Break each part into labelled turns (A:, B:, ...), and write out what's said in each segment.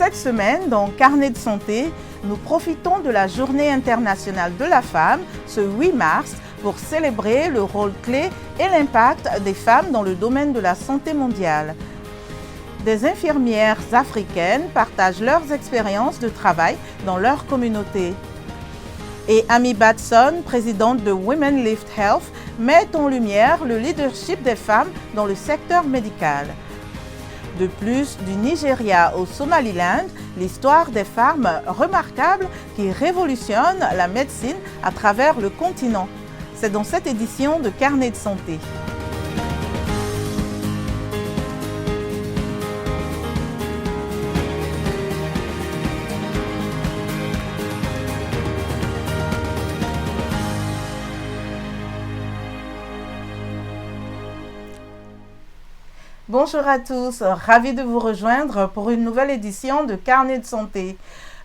A: Cette semaine, dans Carnet de santé, nous profitons de la Journée internationale de la femme, ce 8 mars, pour célébrer le rôle clé et l'impact des femmes dans le domaine de la santé mondiale. Des infirmières africaines partagent leurs expériences de travail dans leur communauté. Et Amy Batson, présidente de Women Lift Health, met en lumière le leadership des femmes dans le secteur médical. De plus, du Nigeria au Somaliland, l'histoire des femmes remarquables qui révolutionnent la médecine à travers le continent. C'est dans cette édition de Carnet de santé. Bonjour à tous, ravi de vous rejoindre pour une nouvelle édition de Carnet de santé.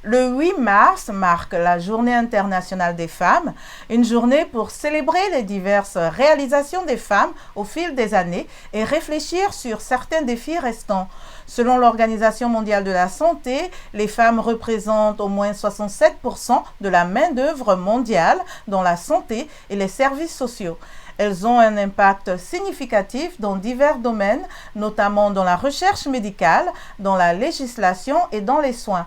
A: Le 8 mars marque la Journée internationale des femmes, une journée pour célébrer les diverses réalisations des femmes au fil des années et réfléchir sur certains défis restants. Selon l'Organisation mondiale de la santé, les femmes représentent au moins 67% de la main-d'œuvre mondiale dans la santé et les services sociaux. Elles ont un impact significatif dans divers domaines, notamment dans la recherche médicale, dans la législation et dans les soins.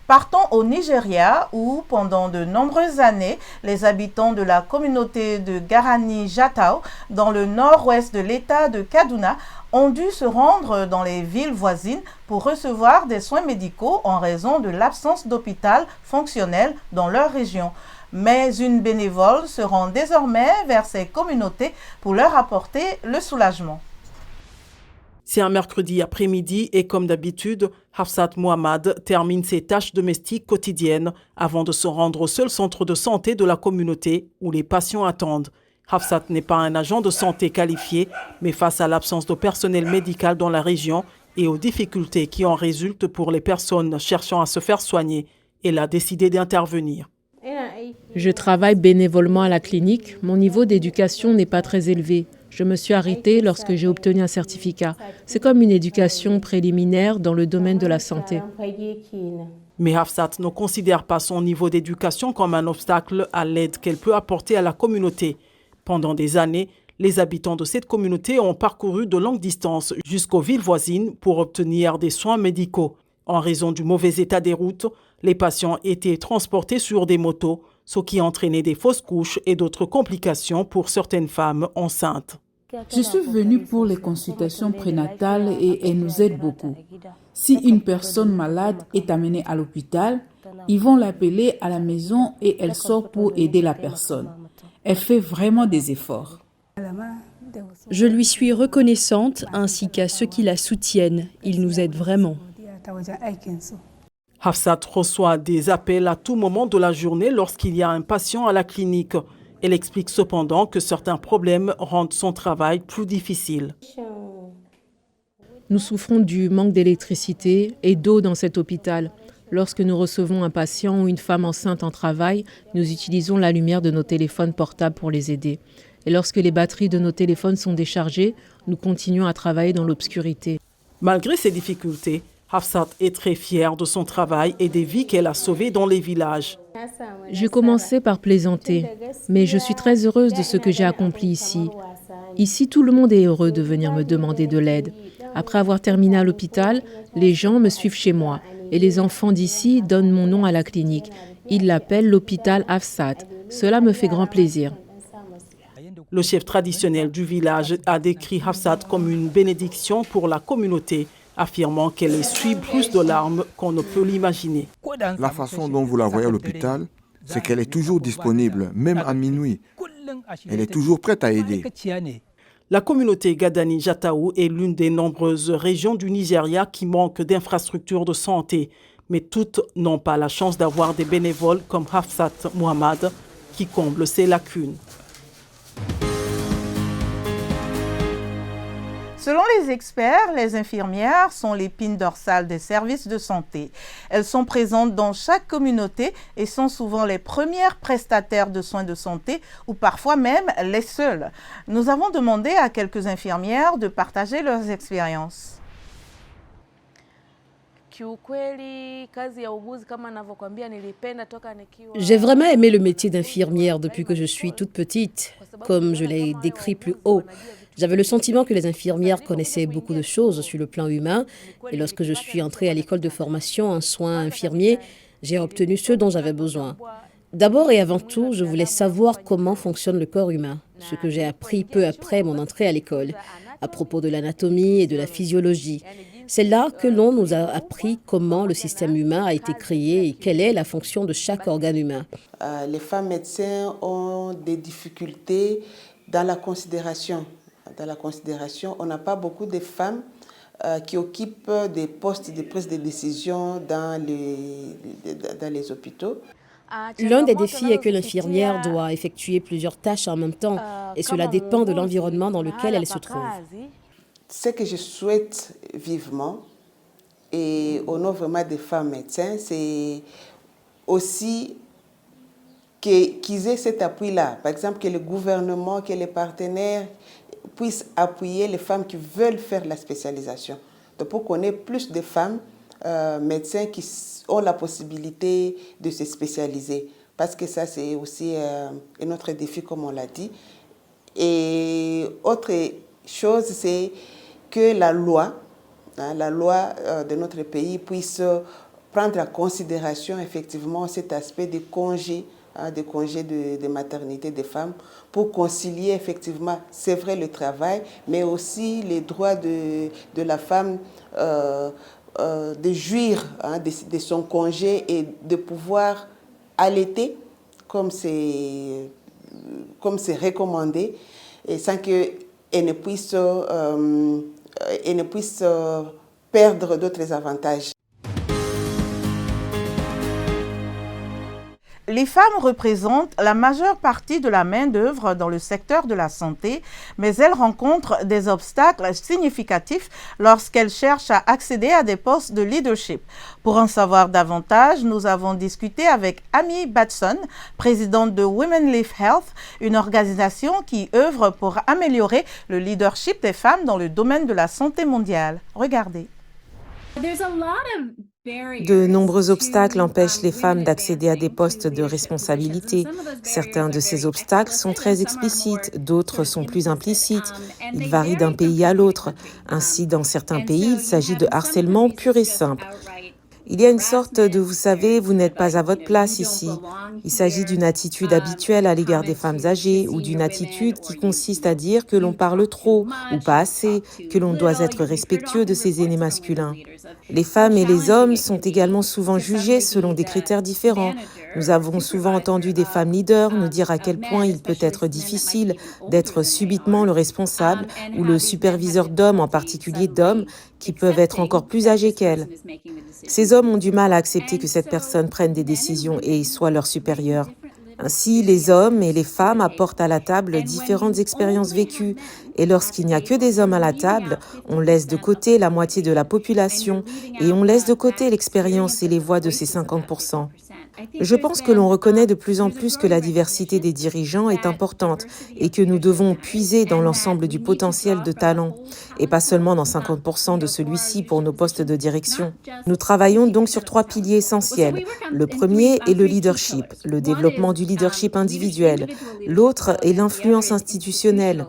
A: Partons au Nigeria où, pendant de nombreuses années, les habitants de la communauté de Garani Jatau, dans le nord-ouest de l'État de Kaduna, ont dû se rendre dans les villes voisines pour recevoir des soins médicaux en raison de l'absence d'hôpital fonctionnel dans leur région. Mais une bénévole se rend désormais vers ces communautés pour leur apporter le soulagement.
B: C'est un mercredi après-midi et comme d'habitude, Hafsat Mohamad termine ses tâches domestiques quotidiennes avant de se rendre au seul centre de santé de la communauté où les patients attendent. Hafsat n'est pas un agent de santé qualifié, mais face à l'absence de personnel médical dans la région et aux difficultés qui en résultent pour les personnes cherchant à se faire soigner, elle a décidé d'intervenir.
C: Je travaille bénévolement à la clinique. Mon niveau d'éducation n'est pas très élevé. Je me suis arrêtée lorsque j'ai obtenu un certificat. C'est comme une éducation préliminaire dans le domaine de la santé.
B: Mais Hafsat ne considère pas son niveau d'éducation comme un obstacle à l'aide qu'elle peut apporter à la communauté. Pendant des années, les habitants de cette communauté ont parcouru de longues distances jusqu'aux villes voisines pour obtenir des soins médicaux. En raison du mauvais état des routes, les patients étaient transportés sur des motos, ce qui entraînait des fausses couches et d'autres complications pour certaines femmes enceintes.
D: Je suis venue pour les consultations prénatales et elles nous aident beaucoup. Si une personne malade est amenée à l'hôpital, ils vont l'appeler à la maison et elle sort pour aider la personne. Elle fait vraiment des efforts.
E: Je lui suis reconnaissante ainsi qu'à ceux qui la soutiennent. Ils nous aident vraiment.
B: Hafsat reçoit des appels à tout moment de la journée lorsqu'il y a un patient à la clinique. Elle explique cependant que certains problèmes rendent son travail plus difficile.
C: Nous souffrons du manque d'électricité et d'eau dans cet hôpital. Lorsque nous recevons un patient ou une femme enceinte en travail, nous utilisons la lumière de nos téléphones portables pour les aider. Et lorsque les batteries de nos téléphones sont déchargées, nous continuons à travailler dans l'obscurité.
B: Malgré ces difficultés, Hafsat est très fière de son travail et des vies qu'elle a sauvées dans les villages.
C: J'ai commencé par plaisanter, mais je suis très heureuse de ce que j'ai accompli ici. Ici, tout le monde est heureux de venir me demander de l'aide. Après avoir terminé à l'hôpital, les gens me suivent chez moi et les enfants d'ici donnent mon nom à la clinique. Ils l'appellent l'hôpital Hafsat. Cela me fait grand plaisir.
B: Le chef traditionnel du village a décrit Hafsat comme une bénédiction pour la communauté, affirmant qu'elle essuie plus de larmes qu'on ne peut l'imaginer.
F: La façon dont vous la voyez à l'hôpital, c'est qu'elle est toujours disponible, même à minuit. Elle est toujours prête à aider.
B: La communauté Garani Jatau est l'une des nombreuses régions du Nigeria qui manquent d'infrastructures de santé. Mais toutes n'ont pas la chance d'avoir des bénévoles comme Hafsat Mohamad qui comblent ces lacunes.
A: Selon les experts, les infirmières sont l'épine dorsale des services de santé. Elles sont présentes dans chaque communauté et sont souvent les premières prestataires de soins de santé ou parfois même les seules. Nous avons demandé à quelques infirmières de partager leurs expériences.
G: J'ai vraiment aimé le métier d'infirmière depuis que je suis toute petite. Comme je l'ai décrit plus haut, j'avais le sentiment que les infirmières connaissaient beaucoup de choses sur le plan humain. Et lorsque je suis entrée à l'école de formation en soins infirmiers, j'ai obtenu ce dont j'avais besoin. D'abord et avant tout, je voulais savoir comment fonctionne le corps humain, ce que j'ai appris peu après mon entrée à l'école, à propos de l'anatomie et de la physiologie. C'est là que l'on nous a appris comment le système humain a été créé et quelle est la fonction de chaque organe humain.
H: Les femmes médecins ont des difficultés dans la considération. Dans la considération, on n'a pas beaucoup de femmes qui occupent des postes de prise de décision dans les hôpitaux.
G: L'un des défis est que l'infirmière doit effectuer plusieurs tâches en même temps et cela dépend de l'environnement dans lequel elle se trouve.
H: Ce que je souhaite vivement, et au nom vraiment des femmes médecins, c'est aussi qu'ils aient cet appui-là. Par exemple, que le gouvernement, que les partenaires puissent appuyer les femmes qui veulent faire la spécialisation. Donc, pour qu'on ait plus de femmes médecins qui ont la possibilité de se spécialiser. Parce que ça, c'est aussi un autre défi, comme on l'a dit. Et autre chose, c'est que la loi de notre pays puisse prendre en considération effectivement cet aspect des congés de maternité des femmes pour concilier effectivement, c'est vrai, le travail, mais aussi les droits de la femme de jouir de son congé et de pouvoir allaiter comme c'est recommandé et sans qu'elle ne puisse perdre d'autres avantages.
A: Les femmes représentent la majeure partie de la main-d'œuvre dans le secteur de la santé, mais elles rencontrent des obstacles significatifs lorsqu'elles cherchent à accéder à des postes de leadership. Pour en savoir davantage, nous avons discuté avec Amy Batson, présidente de Women Live Health, une organisation qui œuvre pour améliorer le leadership des femmes dans le domaine de la santé mondiale. Regardez.
I: De nombreux obstacles empêchent les femmes d'accéder à des postes de responsabilité. Certains de ces obstacles sont très explicites, d'autres sont plus implicites. Ils varient d'un pays à l'autre. Ainsi, dans certains pays, il s'agit de harcèlement pur et simple. Il y a une sorte de « vous savez, vous n'êtes pas à votre place ici ». Il s'agit d'une attitude habituelle à l'égard des femmes âgées ou d'une attitude qui consiste à dire que l'on parle trop ou pas assez, que l'on doit être respectueux de ses aînés masculins. Les femmes et les hommes sont également souvent jugés selon des critères différents. Nous avons souvent entendu des femmes leaders nous dire à quel point il peut être difficile d'être subitement le responsable ou le superviseur d'hommes, en particulier d'hommes, qui peuvent être encore plus âgés qu'elles. Ces hommes ont du mal à accepter que cette personne prenne des décisions et soit leur supérieur. Ainsi, les hommes et les femmes apportent à la table différentes expériences vécues. Et lorsqu'il n'y a que des hommes à la table, on laisse de côté la moitié de la population et on laisse de côté l'expérience et les voix de ces 50%. Je pense que l'on reconnaît de plus en plus que la diversité des dirigeants est importante et que nous devons puiser dans l'ensemble du potentiel de talent et pas seulement dans 50% de celui-ci pour nos postes de direction. Nous travaillons donc sur 3 piliers essentiels. Le premier est le leadership, le développement du leadership individuel. L'autre est l'influence institutionnelle.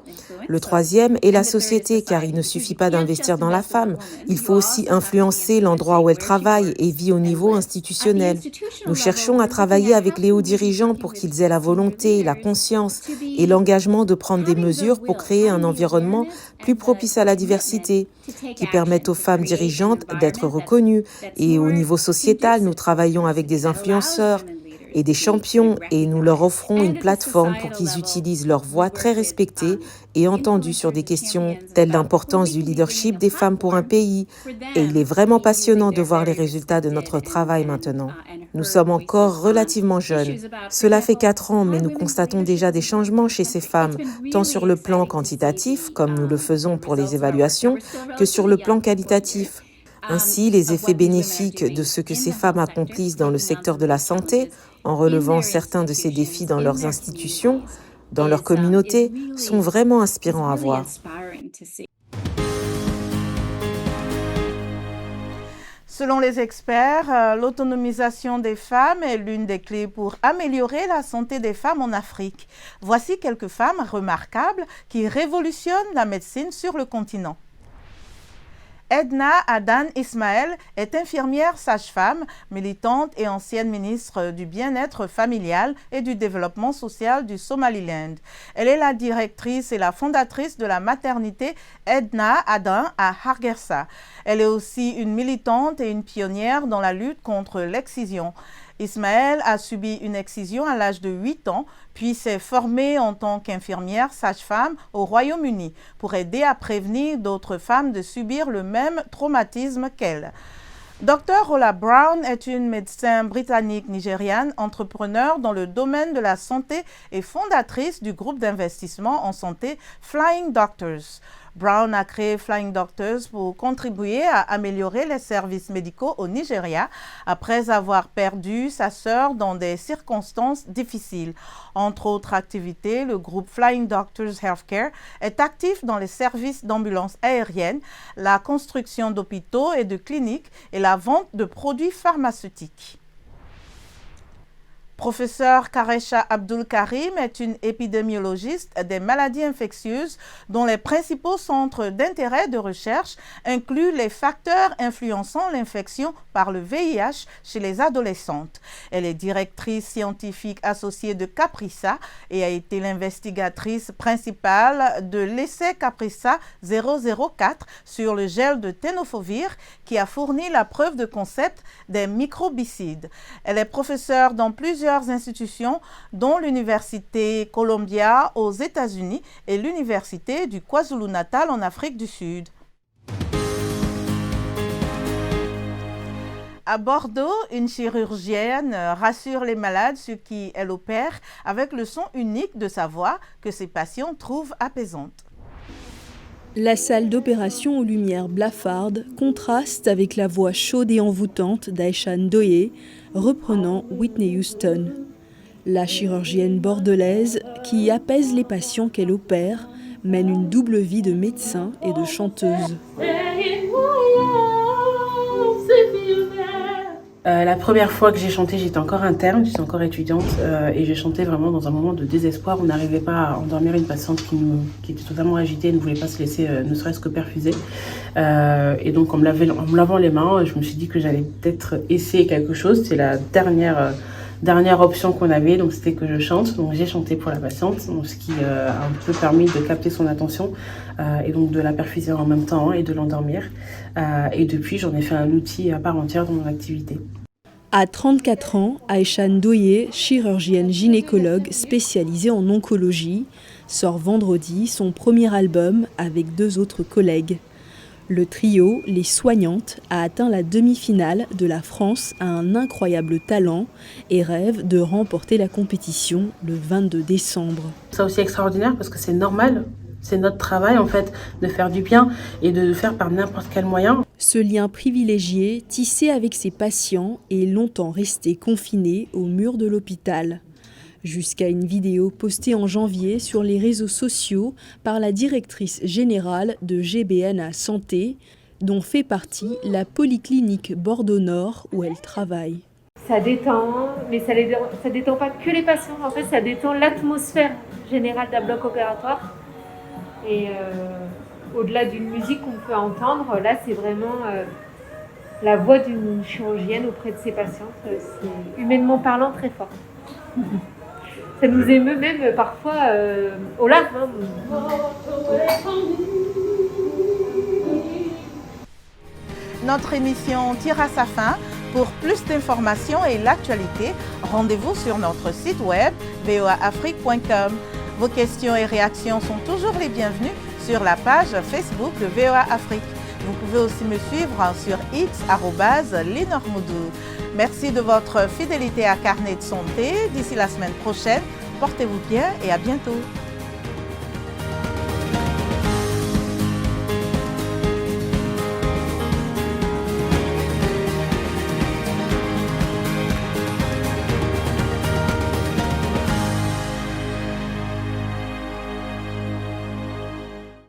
I: Le troisième est la société, car il ne suffit pas d'investir dans la femme. Il faut aussi influencer l'endroit où elle travaille et vit au niveau institutionnel. Nous cherchons à travailler avec les hauts dirigeants pour qu'ils aient la volonté, la conscience et l'engagement de prendre des mesures pour créer un environnement plus propice à la diversité, qui permette aux femmes dirigeantes d'être reconnues. Et au niveau sociétal, nous travaillons avec des influenceurs et des champions et nous leur offrons une plateforme pour qu'ils utilisent leur voix très respectée et entendue sur des questions telles l'importance du leadership des femmes pour un pays. Et il est vraiment passionnant de voir les résultats de notre travail maintenant. Nous sommes encore relativement jeunes. Cela fait 4 ans, mais nous constatons déjà des changements chez ces femmes, tant sur le plan quantitatif, comme nous le faisons pour les évaluations, que sur le plan qualitatif. Ainsi, les effets bénéfiques de ce que ces femmes accomplissent dans le secteur de la santé, en relevant certains de ces défis dans leurs institutions, dans leur communauté, sont vraiment inspirants à voir.
A: Selon les experts, l'autonomisation des femmes est l'une des clés pour améliorer la santé des femmes en Afrique. Voici quelques femmes remarquables qui révolutionnent la médecine sur le continent. Edna Adan Ismaël est infirmière sage-femme, militante et ancienne ministre du Bien-être familial et du développement social du Somaliland. Elle est la directrice et la fondatrice de la maternité Edna Adan à Hargeisa. Elle est aussi une militante et une pionnière dans la lutte contre l'excision. Ismaël a subi une excision à l'âge de 8 ans, puis s'est formée en tant qu'infirmière sage-femme au Royaume-Uni pour aider à prévenir d'autres femmes de subir le même traumatisme qu'elle. Dr. Ola Brown est une médecin britannique-nigériane, entrepreneur dans le domaine de la santé et fondatrice du groupe d'investissement en santé Flying Doctors. Brown a créé Flying Doctors pour contribuer à améliorer les services médicaux au Nigeria après avoir perdu sa sœur dans des circonstances difficiles. Entre autres activités, le groupe Flying Doctors Healthcare est actif dans les services d'ambulance aérienne, la construction d'hôpitaux et de cliniques et la vente de produits pharmaceutiques. Professeur Karesha Abdul Karim est une épidémiologiste des maladies infectieuses dont les principaux centres d'intérêt de recherche incluent les facteurs influençant l'infection par le VIH chez les adolescentes. Elle est directrice scientifique associée de CAPRISA et a été l'investigatrice principale de l'essai CAPRISA 004 sur le gel de tenofovir qui a fourni la preuve de concept des microbicides. Elle est professeure dans plusieurs institutions, dont l'Université Columbia aux États-Unis et l'Université du KwaZulu-Natal en Afrique du Sud. À Bordeaux, une chirurgienne rassure les malades sur qui elle opère avec le son unique de sa voix que ses patients trouvent apaisante.
E: La salle d'opération aux lumières blafardes contraste avec la voix chaude et envoûtante d'Aïcha Ndoye, reprenant Whitney Houston. La chirurgienne bordelaise, qui apaise les patients qu'elle opère, mène une double vie de médecin et de chanteuse.
J: La première fois que j'ai chanté, j'étais encore interne, j'étais encore étudiante et j'ai chanté vraiment dans un moment de désespoir. On n'arrivait pas à endormir une patiente qui était totalement agitée et ne voulait pas se laisser ne serait-ce que perfuser. Et donc en me lavant les mains, je me suis dit que j'allais peut-être essayer quelque chose. C'est la dernière option qu'on avait, donc c'était que je chante. Donc j'ai chanté pour la patiente, donc, ce qui a un peu permis de capter son attention et donc de la perfuser en même temps et de l'endormir. Et depuis, j'en ai fait un outil à part entière dans mon activité.
E: À 34 ans, Aïcha Ndoye, chirurgienne gynécologue spécialisée en oncologie, sort vendredi son premier album avec 2 autres collègues. Le trio, Les Soignantes, a atteint la demi-finale de La France a un incroyable talent et rêve de remporter la compétition le 22 décembre.
J: C'est aussi extraordinaire parce que c'est normal, c'est notre travail en fait de faire du bien et de le faire par n'importe quel moyen.
E: Ce lien privilégié, tissé avec ses patients, est longtemps resté confiné aux murs de l'hôpital. Jusqu'à une vidéo postée en janvier sur les réseaux sociaux par la directrice générale de GBNA Santé, dont fait partie la polyclinique Bordeaux-Nord où elle travaille.
K: Ça détend, mais ça détend pas que les patients, en fait ça détend l'atmosphère générale d'un bloc opératoire. Et au-delà d'une musique qu'on peut entendre, là c'est vraiment la voix d'une chirurgienne auprès de ses patientes. C'est humainement parlant très fort. Ça nous émeut même parfois aux larmes.
A: Notre émission tire à sa fin. Pour plus d'informations et l'actualité, rendez-vous sur notre site web voaafrique.com. Vos questions et réactions sont toujours les bienvenues sur la page Facebook de VOA Afrique. Vous pouvez aussi me suivre sur X @lenormoudou. Merci de votre fidélité à Carnet de Santé. D'ici la semaine prochaine, portez-vous bien et à bientôt.